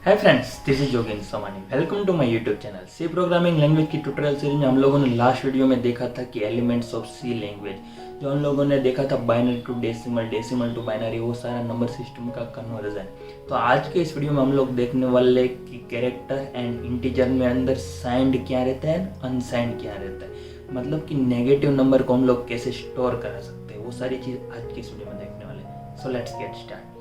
Hi friends, this is Yogendra Somani. Welcome to my YouTube channel. C programming language की tutorial series में हम लोगों ने लास्ट वीडियो में देखा था कि एलिमेंट्स ऑफ सी लैंग्वेज, जो हम लोगों ने देखा था binary to decimal, decimal to binary, वो सारा नंबर सिस्टम का कन्वर्जन। तो आज के इस वीडियो में हम लोग देखने वाले कि कैरेक्टर एंड इंटीजर में अंदर साइंड क्या रहता है, अनसाइंड क्या रहता है, मतलब कि नेगेटिव नंबर को हम लोग कैसे स्टोर करा सकते हैं, वो सारी चीज़ आज की इस वीडियो में देखने वाले हैं। सो let's get start.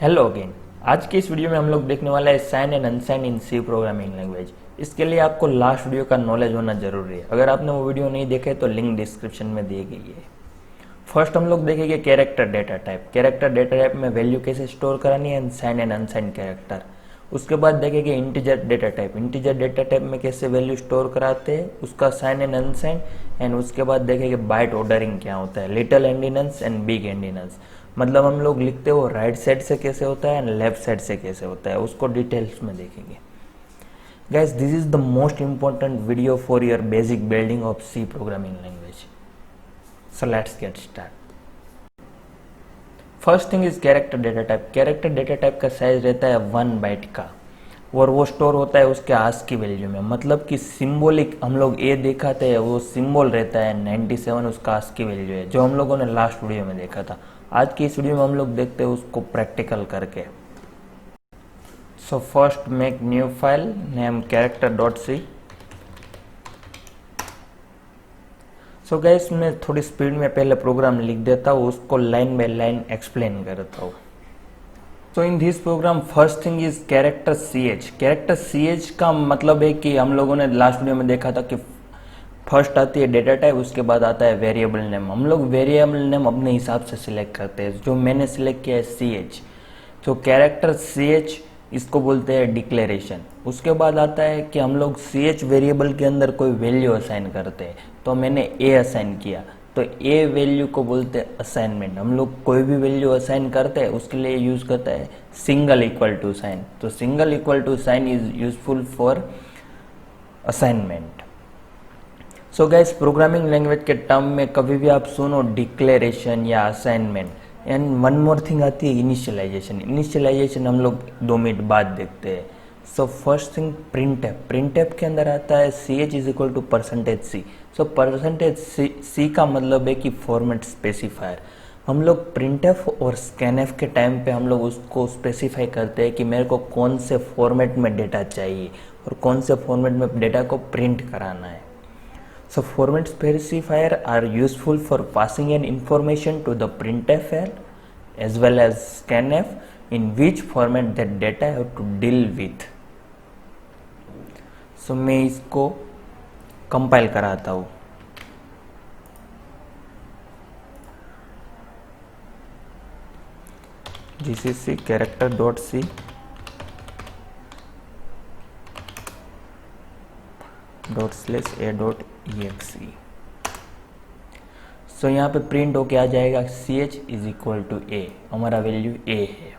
Hello again. आज की इस वीडियो में हम लोग देखने वाला है sign and unsign in C programming language. इसके लिए आपको लास्ट वीडियो का नॉलेज होना जरूरी है। अगर आपने वो वीडियो नहीं देखे तो लिंक डिस्क्रिप्शन में दी गई है। फर्स्ट हम लोग देखेंगे character data type. Character data type में वैल्यू कैसे स्टोर करानी है, साइन एंड अनसाइन कैरेक्टर। उसके बाद देखेंगे integer data type. Integer data type में कैसे वैल्यू स्टोर कराते हैं, उसका साइन एंड अनसाइन। एंड उसके बाद देखेंगे बाइट ऑर्डरिंग क्या होता है, लिटिल एंडिनेंस एंड बिग एंडिनेंस, मतलब हम लोग लिखते हो राइट साइड से कैसे होता है एंड लेफ्ट साइड से कैसे होता है, उसको डिटेल्स में देखेंगे। Guys, this is the most important video for your basic building of C programming language. So let's get start. First thing is character data type. Character data type का size रहता है 1 बाइट का और वो store होता है उसके आस की वैल्यू में, मतलब कि सिंबॉलिक हम लोग ए दिखाते हैं, वो सिंबल रहता है 97, उसका आस की वैल्यू है, जो हम लोगों ने लास्ट वीडियो में देखा था। आज की इस वीडियो में हम लोग देखते हैं उसको प्रैक्टिकल करके। So first make new file, name character dot C. So guys, मैं थोड़ी स्पीड में पहले प्रोग्राम लिख देता हूँ, उसको लाइन बाय लाइन एक्सप्लेन करता हूँ। So in this program first thing is character ch। Character ch का मतलब है कि हम लोगों ने लास्ट वीडियो में देखा था कि फर्स्ट आती है डेटा टाइप, उसके बाद आता है वेरिएबल नेम। हम लोग वेरिएबल नेम अपने हिसाब से सिलेक्ट करते हैं, जो मैंने सिलेक्ट किया है ch। तो कैरेक्टर ch इसको बोलते हैं डिक्लेरेशन। उसके बाद आता है कि हम लोग ch वेरिएबल के अंदर कोई वैल्यू असाइन करते हैं, तो मैंने a असाइन किया, तो ए वैल्यू को बोलते हैं असाइनमेंट। हम लोग कोई भी वैल्यू असाइन करते हैं उसके लिए यूज करता है सिंगल इक्वल टू साइन। तो single equal to sign is useful for assignment. So guys, programming language के टर्म में कभी भी आप सुनो डिक्लेरेशन या assignment. And one more thing आती है इनिशियलाइजेशन। इनिशियलाइजेशन हम लोग 2 मिनट बाद देखते हैं। So first thing printf. Printf के अंदर आता है ch is equal to %c। So %c का मतलब है कि फॉर्मेट स्पेसिफायर। हम लोग प्रिंटएफ और स्कैनएफ के टाइम पे हम लोग उसको स्पेसिफाई करते हैं कि मेरे को कौन से फॉर्मेट में डेटा चाहिए और कौन से फॉर्मेट में डेटा को प्रिंट कराना है। So format specifier are useful for passing an information to the printf as well as scanf in which format that data have to deal with. So मैं इसको कंपाइल कराता हूँ। gcc character dot c ./a.exe। सो यहाँ पे print होके आ जाएगा ch is equal to a, हमारा वैल्यू a है।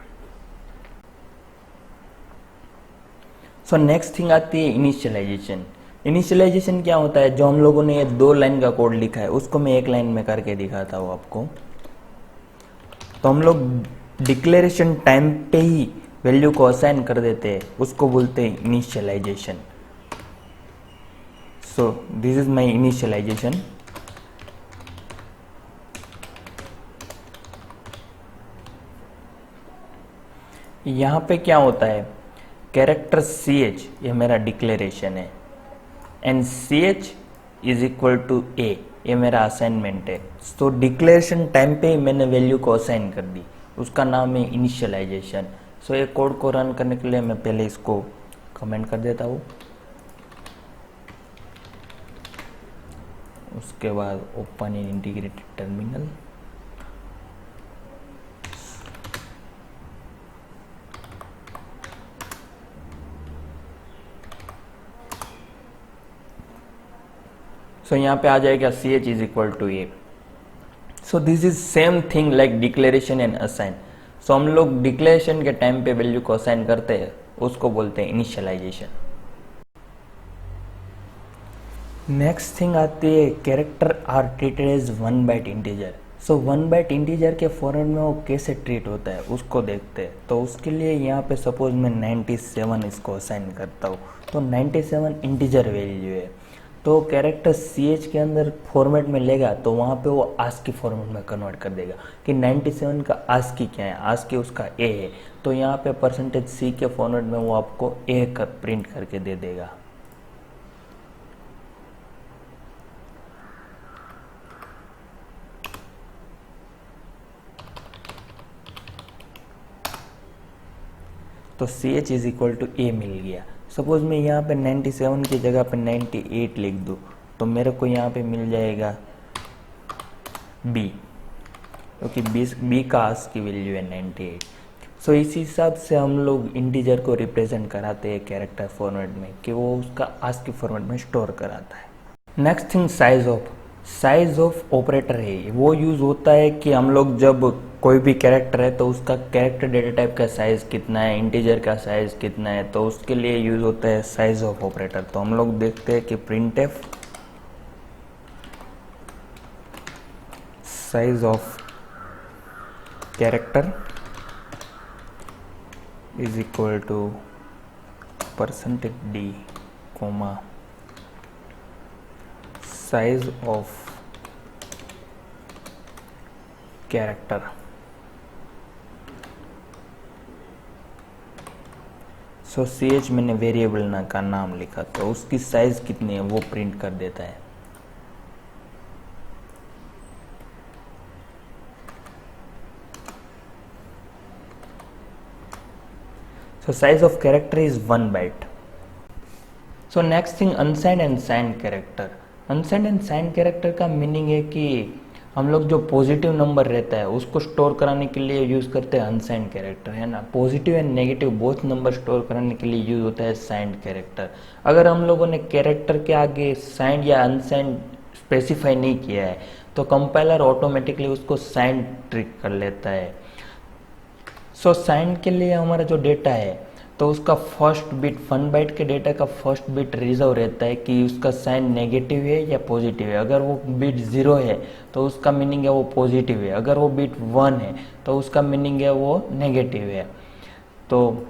सो नेक्स्ट थिंग आती है इनिशियलाइजेशन। इनिशियलाइजेशन क्या होता है, जो हम लोगों ने ये 2 लाइन का कोड लिखा है उसको मैं 1 लाइन में करके दिखाता हूँ आपको। तो हम लोग डिक्लेरेशन टाइम पे ही वैल्यू को असाइन कर देते हैं, उसको बोलते हैं initialisation. So this is my initialization। यहाँ पे क्या होता है, कैरेक्टर ch ये मेरा डिक्लेरेशन है and ch is equal to a, ये मेरा असाइनमेंट है। तो डिक्लेरेशन टाइम पे ही मैंने वैल्यू को असाइन कर दी, उसका नाम है इनिशियलाइजेशन। सो ये कोड को रन करने के लिए मैं पहले इसको कमेंट कर देता हूँ। उसके बाद open in integrated terminal. So यहाँ पे आ जाएगा ch is equal to a। So this is same thing like declaration and assign. So हम लोग डिक्लेरेशन के टाइम पे वैल्यू को असाइन करते हैं, उसको बोलते हैं इनिशियलाइजेशन। नेक्स्ट थिंग आती है character are treated as 1 byte integer. So 1 byte integer के फॉर्मेट में वो कैसे ट्रीट होता है उसको देखते हैं। तो उसके लिए यहाँ पे सपोज मैं 97 इसको असाइन करता हूँ, तो 97 इंटीजर वैल्यू है, तो कैरेक्टर CH के अंदर फॉर्मेट में लेगा तो वहाँ पे वो आस्की फॉर्मेट में कन्वर्ट कर देगा कि 97 का आस्की क्या है, आस्की उसका A है, तो यहाँ पे %C के फॉर्मेट में वो आपको A कर प्रिंट करके दे देगा। तो CH is equal to A मिल गया। सपोज मैं यहाँ पे 97 की जगह पे 98 लिख दूँ तो मेरे को यहाँ पे मिल जाएगा B, क्योंकि B का आस्की वैल्यू है 98। सो इस हिसाब से हम लोग इंटीजर को रिप्रेजेंट कराते हैं कैरेक्टर फॉर्मेट में कि वो उसका आस्की फॉर्मेट में स्टोर कराता है। Next thing size of operator है, वो यूज़ होता है कि हम लोग जब कोई भी कैरेक्टर है तो उसका कैरेक्टर डेटा टाइप का साइज़ कितना है, इंटीजर का साइज़ कितना है, तो उसके लिए यूज़ होता है साइज ऑफ ऑपरेटर। तो हम लोग देखते हैं कि printf size of character is equal to %d comma size of character. So CH मैंने वेरिएबल ना का नाम लिखा, तो उसकी साइज कितनी है वो प्रिंट कर देता है। So size of character is 1 byte. So next thing unsigned and signed character. Unsigned and signed character का मीनिंग है कि हम लोग जो पॉजिटिव नंबर रहता है उसको स्टोर कराने के लिए यूज़ करते हैं अनसाइंड कैरेक्टर, है ना। Positive and negative both number store कराने के लिए यूज़ होता है साइंड कैरेक्टर। अगर हम लोगों ने कैरेक्टर के आगे साइंड या अनसाइंड स्पेसिफाई नहीं किया है तो कंपाइलर ऑटोमेटिकली उसको साइंड ट्रिक कर लेता है। सो साइंड के लिए हमारा जो डेटा है तो उसका फर्स्ट बिट 1 बाइट के डेटा का फर्स्ट बिट रिजर्व रहता है कि उसका साइन नेगेटिव है या पॉजिटिव है। अगर वो बिट 0 है तो उसका मीनिंग है वो पॉजिटिव है, अगर वो बिट 1 है तो उसका मीनिंग है वो नेगेटिव है। तो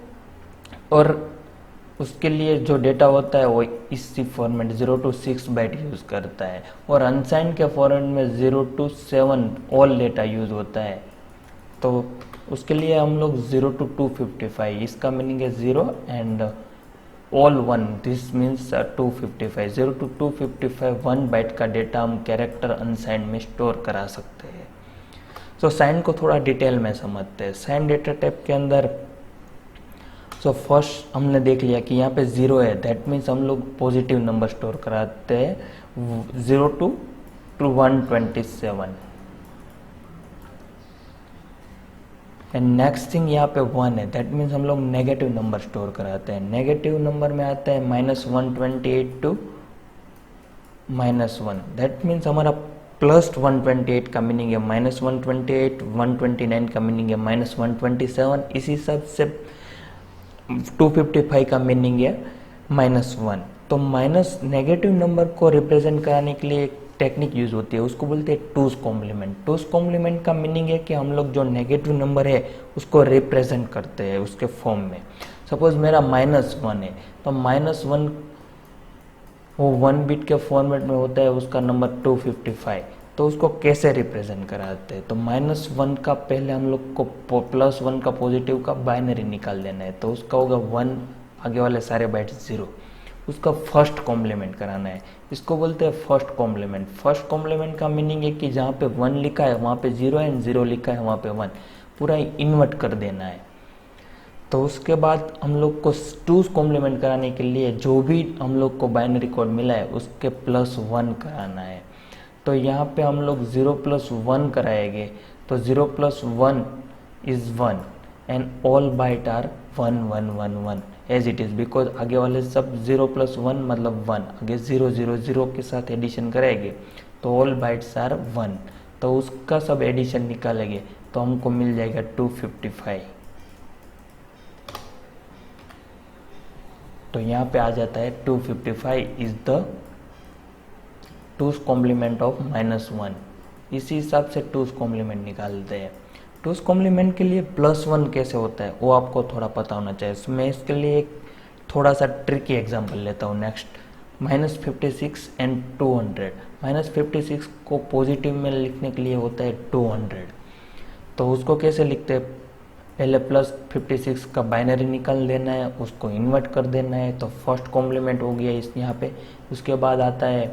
और उसके लिए जो डेटा होता है वो इसी फॉर्मेट 0 to 6 बाइट यूज़ करता है, और अनसाइंड के फॉर्मेट में 0 to 7 ऑल डेटा यूज़ होता है। तो उसके लिए हम लोग 0 to 255, इसका मीनिंग है 0 and all 1, this means 255। 0 to 255 1 byte का डेटा हम कैरेक्टर अनसाइंड में स्टोर करा सकते हैं। सो साइंड को थोड़ा डिटेल में समझते हैं। साइंड डेटा टाइप के अंदर सो फर्स्ट हमने देख लिया कि यहाँ पे 0 है, दैट मीन्स हम लोग पॉजिटिव नंबर स्टोर कराते हैं 0 to 127। एंड नेक्स्ट थिंग यहाँ पे 1 है, दैट मीन्स हम लोग नेगेटिव नंबर स्टोर कराते हैं। नेगेटिव नंबर में आता है -128 to -1, दैट मीन्स हमारा +128 का मीनिंग है -128, 129 का मीनिंग है -127, इसी सब से 255 का मीनिंग है -1। तो माइनस नेगेटिव नंबर को रिप्रेजेंट कराने के लिए एक टेक्निक यूज होती है, उसको बोलते हैं टूज कॉम्प्लीमेंट। टूज कॉम्प्लीमेंट का मीनिंग है कि हम लोग जो नेगेटिव नंबर है उसको रिप्रेजेंट करते हैं उसके फॉर्म में। सपोज मेरा -1 है तो -1 वो 1 बिट के फॉर्मेट में होता है, उसका नंबर 255, तो उसको कैसे रिप्रेजेंट कराते हैं। तो -1 का पहले हम लोग को +1 का पॉजिटिव का बाइनरी निकाल देना है, तो उसका होगा 1, आगे वाले सारे बाइट्स 0, उसका फर्स्ट कॉम्प्लीमेंट कराना है, इसको बोलते हैं फर्स्ट कॉम्प्लीमेंट। फर्स्ट कॉम्प्लीमेंट का मीनिंग है कि जहाँ पे 1 लिखा है वहाँ पे 0 है, 0 लिखा है वहाँ पे 1, पूरा इन्वर्ट कर देना है। तो उसके बाद हम लोग को टूज कॉम्प्लीमेंट कराने के लिए जो भी हम लोग को बाइनरी कोड मिला है उसके +1 कराना है। तो यहाँ पे हम लोग 0 + 1 कराएंगे, तो 0 + 1 is 1 and all byte are 1 1 1 1 as it is, because आगे वाले सब 0 + 1 मतलब 1, आगे 0 0 0 के साथ एडिशन करेंगे तो ऑल बाइट्स आर 1, तो उसका सब एडिशन निकालेंगे तो हमको मिल जाएगा 255। तो यहाँ पे आ जाता है 255 is the two's complement of -1। इसी हिसाब से टूस कॉम्प्लीमेंट निकालते हैं। टूस कॉम्प्लीमेंट के लिए +1 कैसे होता है वो आपको थोड़ा पता होना चाहिए। तो मैं इसके लिए एक थोड़ा सा ट्रिकी एग्जांपल लेता हूँ नेक्स्ट। -56 एंड 200। -56 को पॉजिटिव में लिखने के लिए होता है 200, तो उसको कैसे लिखते हैं, पहले +56 का बाइनरी निकाल देना है, उसको इन्वर्ट कर देना है, तो फर्स्ट कॉम्प्लीमेंट हो गया इस यहाँ पे। उसके बाद आता है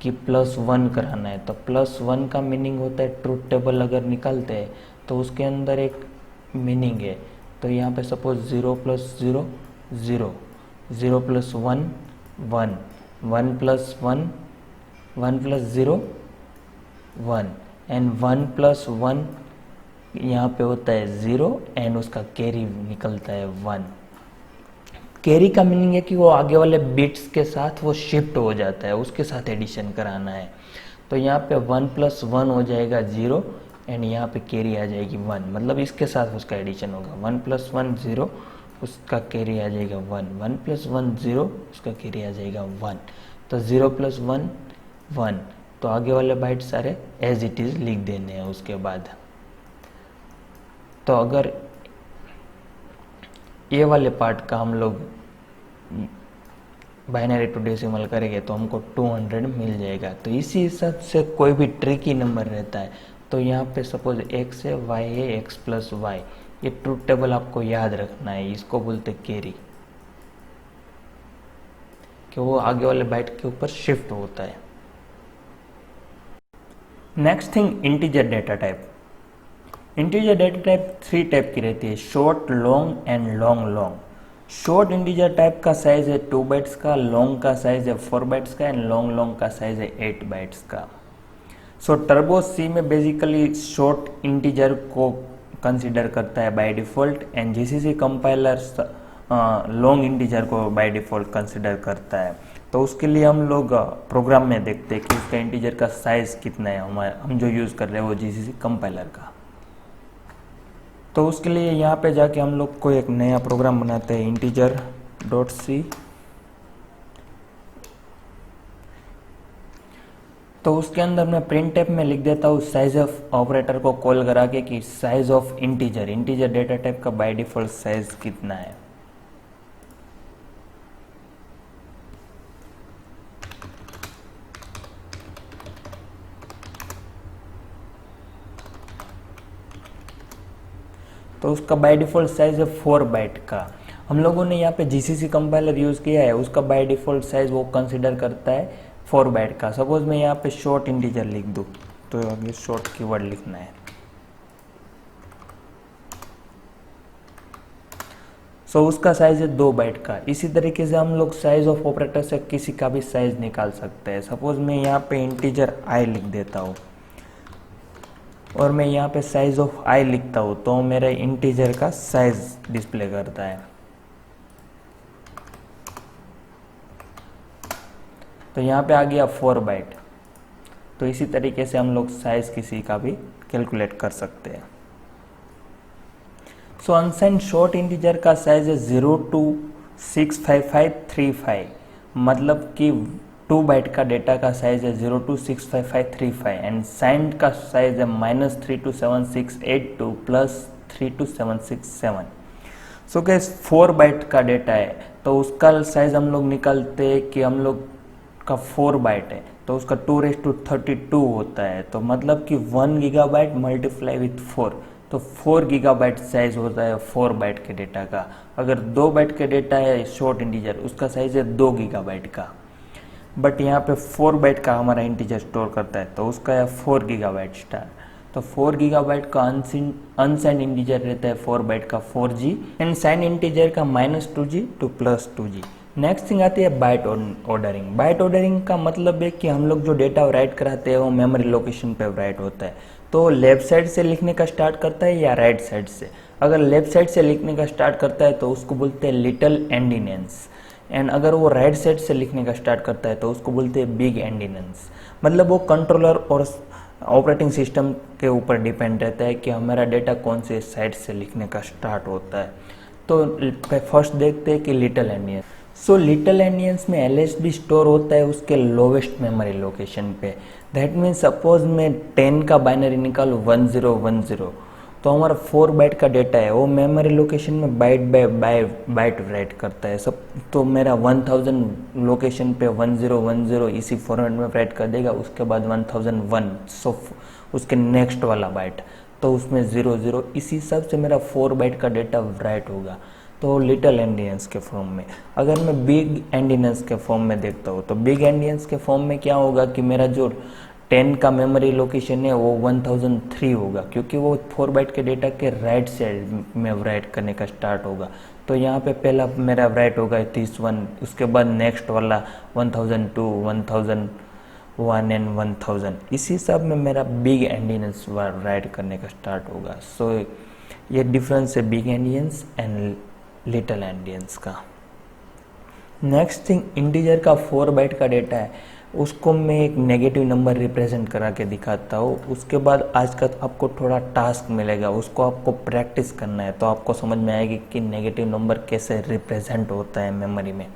कि +1 कराना है, तो +1 का मीनिंग होता है ट्रूथ टेबल अगर निकालते हैं तो उसके अंदर एक मीनिंग है। तो यहाँ पे सपोज 0 + 0 0, 0 + 1 1, 1 + 1 1 + 0 1 एंड 1 + 1 यहाँ पे होता है 0 एंड उसका कैरी निकलता है 1। कैरी का मीनिंग है कि वो आगे वाले बिट्स के साथ वो शिफ्ट हो जाता है, उसके साथ एडिशन कराना है। तो यहाँ पे 1 + 1 हो जाएगा 0 एंड यहाँ पे कैरी आ जाएगी 1, मतलब इसके साथ उसका एडिशन होगा। 1 + 1 0, उसका कैरी आ जाएगा 1, 1 + 1 0, उसका कैरी आ जाएगा 1। तो 0 + 1 1, तो आगे वाले बाइट सारे एज इट इज़ लिख देने हैं उसके बाद। तो अगर ये वाले पार्ट का हम लोग बाइनरी टू डेसिमल करेंगे तो हमको 200 मिल जाएगा। तो इसी हिसाब से कोई भी ट्रिकी नंबर रहता है, तो यहाँ पे सपोज x है, y है, x + y, ये ट्रूथ टेबल आपको याद रखना है। इसको बोलते कैरी, कि वो आगे वाले बाइट के ऊपर शिफ्ट होता है। Next thing, integer data type. Integer data type 3 type की रहती है, short, long and long long. Short integer type का साइज है 2 बाइट्स का, लॉन्ग का साइज है 4 बाइट्स का एंड लॉन्ग लॉन्ग का साइज है 8 बाइट्स का। सो टर्बो सी में बेसिकली शॉर्ट इंटीजर को कंसीडर करता है by default and GCC compiler long integer को बाय डिफॉल्ट कंसीडर करता है। तो उसके लिए हम लोग प्रोग्राम में देखते हैं कि उसका इंटीजर का साइज कितना है, हम जो यूज़ कर रहे हैं वो जीसीसी कंपाइलर का। तो उसके लिए यहाँ पे जाके हम लोग को एक नया प्रोग्राम बनाते हैं, integer.c। तो उसके अंदर मैं printf में लिख देता हूँ साइज ऑफ ऑपरेटर को कॉल करा के कि size of integer data type का बाय डिफॉल्ट साइज कितना है। तो उसका बाय डिफ़ॉल्ट साइज है 4 बाइट का। हम लोगों ने यहाँ पे जीसीसी कंपाइलर यूज़ किया है, उसका बाय डिफ़ॉल्ट साइज वो कंसीडर करता है 4 बाइट का। सपोज मैं यहाँ पे शॉर्ट इंटीजर लिख दूँ, तो ये शॉर्ट कीवर्ड लिखना है। सो उसका साइज है 2 बाइट का। इसी तरीके से हम लोग साइज ऑफ ऑपरेटर से किसी का भी साइज निकाल सकते हैं। सपोज मैं यहाँ पे इंटीजर आई लिख देता हूँ और मैं यहाँ पे साइज ऑफ आई लिखता हूँ, तो मेरे इंटीजर का साइज डिस्प्ले करता है। तो यहाँ पे आ गया 4 बाइट। तो इसी तरीके से हम लोग साइज किसी का भी कैलकुलेट कर सकते हैं। सो अनसाइंड शॉर्ट इंटीजर का साइज है 0 to 65535, मतलब कि 2 बाइट का डेटा का साइज है 0 to 65535 एंड साइंड का साइज है -3 to 7682 +3 to 767। So guys 4 byte का डेटा है, तो उसका साइज हम लोग निकालते हैं कि हम लोग का 4 बाइट है तो उसका 2^32 होता है। तो मतलब कि 1 गीगाबाइट मल्टीप्लाई विथ 4, तो 4 गीगाबाइट साइज होता है 4 बाइट के डेटा का। अगर 2 बाइट के डेटा है शॉर्ट इंटीजर, उसका साइज है 2 गीगाबाइट का। बट यहाँ पे 4 बाइट का हमारा इंटीजर स्टोर करता है, तो उसका है 4 गीगाबाइट स्टार। तो 4 गीगाबाइट का अनसाइंड इंटीजर रहता है 4 बाइट का 4G एंड साइंड इंटीजर का -2G to +2G। Next thing आती है बाइट ऑर्डरिंग। बाइट ऑर्डरिंग का मतलब है कि हम लोग जो डेटा राइट कराते हैं वो मेमोरी लोकेशन पे राइट होता है। तो लेफ्ट साइड से लिखने का स्टार्ट करता है या राइट साइड से। अगर लेफ्ट साइड से लिखने का स्टार्ट करता है तो उसको बोलते हैं लिटिल एंडिनेंस, एंड अगर वो राइट साइड से लिखने का स्टार्ट करता है तो उसको बोलते हैं बिग एंडिनेंस। मतलब वो कंट्रोलर और ऑपरेटिंग सिस्टम के ऊपर डिपेंड रहता है कि हमारा डेटा कौन से साइड से लिखने का स्टार्ट होता है। तो फर्स्ट देखते हैं कि लिटिल एंडिनेंस। सो लिटिल एंडियंस में LSB स्टोर होता है उसके लोवेस्ट मेमोरी लोकेशन पे। दैट मीन्स सपोज मैं 10 का बाइनरी निकालूँ 1010, तो हमारा 4 बाइट का डेटा है वो मेमोरी लोकेशन में बाइट बाय बाइट राइट करता है सब। तो मेरा 1000 लोकेशन पे 1010 इसी फॉर्मेट में राइट कर देगा, उसके बाद 1001 सो उसके नेक्स्ट वाला बाइट तो उसमें 00, इसी हिसाब से मेरा 4 बाइट का डेटा राइट होगा। तो लिटिल एंडियंस के फॉर्म में। अगर मैं बिग एंडियंस के फॉर्म में देखता हूँ तो बिग एंडियंस के फॉर्म में क्या होगा कि मेरा जो 10 का मेमोरी लोकेशन है वो 1003 होगा, क्योंकि वो 4 बाइट के डेटा के राइट साइड में राइट करने का स्टार्ट होगा। तो यहाँ पे पहला मेरा राइट होगा 31, उसके बाद नेक्स्ट वाला 1002, 1001 एंड 1000, इसी हिसाब में मेरा बिग एंडियंस राइट करने का स्टार्ट होगा। सो ये डिफरेंस है बिग एंडियंस एंड लिटिल एंडियंस का। नेक्स्ट थिंग, इंटीजर का 4 बाइट का डेटा है उसको मैं एक नेगेटिव नंबर रिप्रेजेंट करा के दिखाता हूँ। उसके बाद आज का आपको थोड़ा टास्क मिलेगा, उसको आपको प्रैक्टिस करना है तो आपको समझ में आएगी कि नेगेटिव नंबर कैसे रिप्रेजेंट होता है मेमोरी में।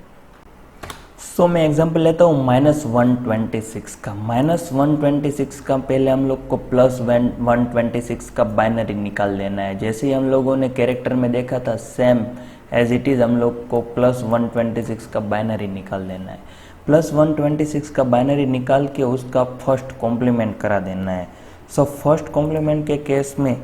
सो मैं एग्जांपल लेता हूँ -126 का। -126 का पहले हम लोग को +126 का बाइनरी निकाल लेना है। जैसे ही हम लोगों ने कैरेक्टर में देखा था सेम एज इट इज़ हम लोग को +126 का बाइनरी निकाल लेना है। +126 का बाइनरी निकाल के उसका फर्स्ट कॉम्प्लीमेंट करा देना है। सो फर्स्ट कॉम्प्लीमेंट के केस में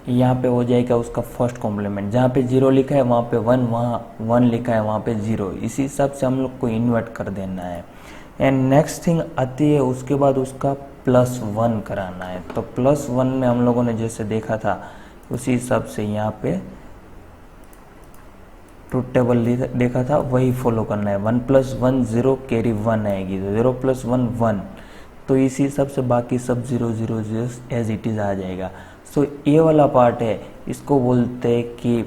यहाँ पे हो जाएगा उसका फर्स्ट कॉम्प्लीमेंट, जहाँ पे 0 लिखा है वहाँ पे 1, वहाँ 1 लिखा है वहाँ पे 0, इसी हिसाब से हम लोग को इन्वर्ट कर देना है। एंड नेक्स्ट थिंग आती है उसके बाद उसका +1 कराना है। तो +1 में हम लोगों ने जैसे देखा था उसी हिसाब से यहाँ पे ट्रूथ टेबल देखा था वही फॉलो करना है। 1 + 1 0 कैरी 1 आएगी, तो 0 + 1 1, तो इसी हिसाब से बाकी सब 0 0 0 एज इट इज़ आ जाएगा। सो ये वाला पार्ट है इसको बोलते हैं कि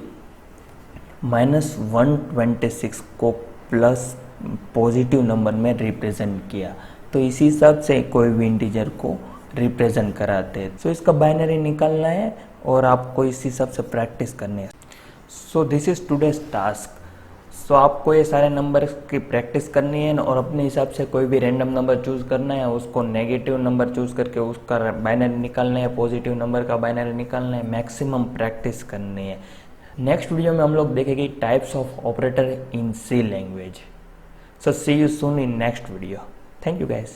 -126 को प्लस पॉजिटिव नंबर में रिप्रेजेंट किया, तो इसी हिसाब से कोई भी इंटीजर को रिप्रेजेंट कराते हैं। सो इसका बाइनरी निकालना है और आपको इस हिसाब से प्रैक्टिस करनी है। So this is today's task. So आपको ये सारे नंबर की प्रैक्टिस करनी है और अपने हिसाब से कोई भी रैंडम नंबर चूज करना है, उसको नेगेटिव नंबर चूज करके उसका बाइनरी निकालना है, पॉजिटिव नंबर का बाइनरी निकालना है, मैक्सिमम प्रैक्टिस करनी है। नेक्स्ट वीडियो में हम लोग देखेंगे types of operator in C language. So see you soon in next video. Thank you guys.